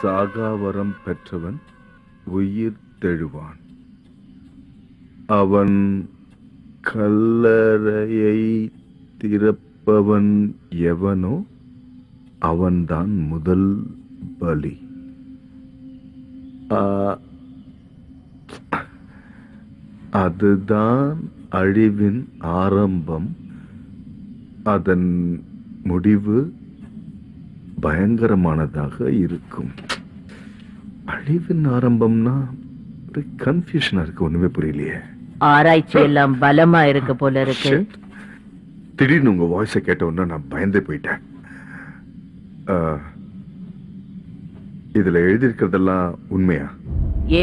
சாகாவரம் பெற்றவன் உயிர் தெழுவான். அவன் கல்லறையை திறப்பவன் எவனோ அவன்தான் முதல் பலி. அதுதான் அழிவின் ஆரம்பம். அதன் முடிவு பயங்கரமானதாக இருக்கும். அழிவின் ஆரம்பம்னா ஒரு கன்ஃபியூஷனா இருக்கு, ஒண்ணுமே புரியலையே. ஆராய்ச்சி எல்லாம் பலமா இருக்கு போல இருக்கு. திடீர்னு உங்க வாய்ஸை கேட்ட உடனே நான் பயந்தே போயிட்டேன். இதுல எழுதியிருக்கிறதெல்லாம் உண்மையா?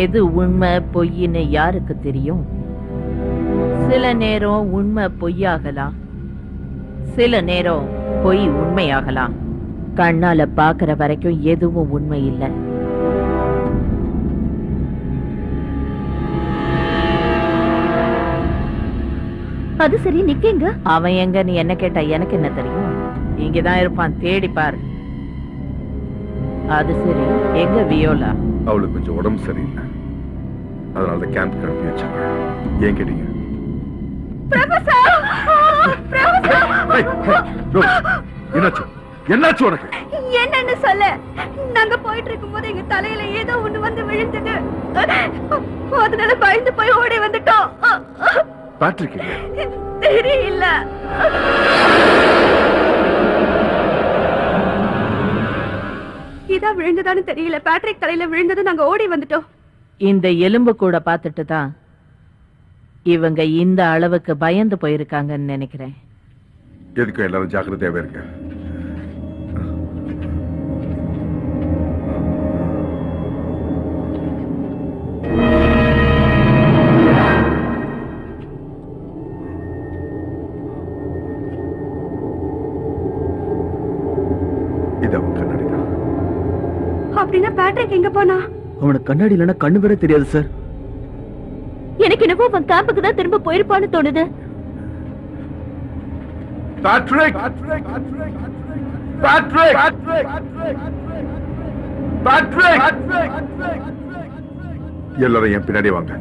எது உண்மை பொய்ன்னு யாருக்கு தெரியும்? சில நேரம் உண்மை பொய்யாகலாம், சில நேரம் பொய் உண்மையாகலாம். கண்ணால பாக்குற வரைக்கும் எதுவும் உண்மை இல்லை. அது சரி, நிக்கங்க. அவன் எங்கன்னு என்ன கேட்டா எனக்கு என்ன தெரியும்? இங்கதான் இருப்பான், தேடி பாரு. அது சரி, எங்க வியோலா? அவளுக்கு கொஞ்சம் உடம்பு சரியில்லை, அதனால கேம்ப் அனுப்பி வச்சாங்க. ஏன் கேட்டீங்க? என்னாச்சு? என்னாச்சு உனக்கு? என்னன்னு சொல்ல. நாங்க போயிட்டு இருக்கும் போது எங்க தலையில ஏதோ ஒண்ணு வந்து விழுந்தது. அதனால பயந்து போய் ஓடி வந்துட்டோம். பேட்ரிக் தெரியல. இதா விழுந்ததான்னு தெரியல. பேட்ரிக் தலையில விழுந்தது, நாங்க ஓடி வந்துட்டோம். இந்த எலும்பு கூட பார்த்துட்டு தான் இவங்க இந்த அளவுக்கு பயந்து போயிருக்காங்கன்னு நினைக்கிறேன். எதுக்கும் எல்லாரும் ஜாக்கிரதையாவே இருக்க. இது அவன் கண்ணாடி தான். அப்படின்னா பேட்ரிக் எங்க போனா? அவனுக்கு கண்ணாடி இல்லைன்னா கண்ணு வேற தெரியாது சார். எனக்கு என்னவோ அவன் கேம்புக்கு தான் திரும்ப போயிருப்பான்னு தோணுது. பேட்ரிக்! பேட்ரிக்! பேட்ரிக்! எல்லாரும் என் பின்னாடி வாங்க.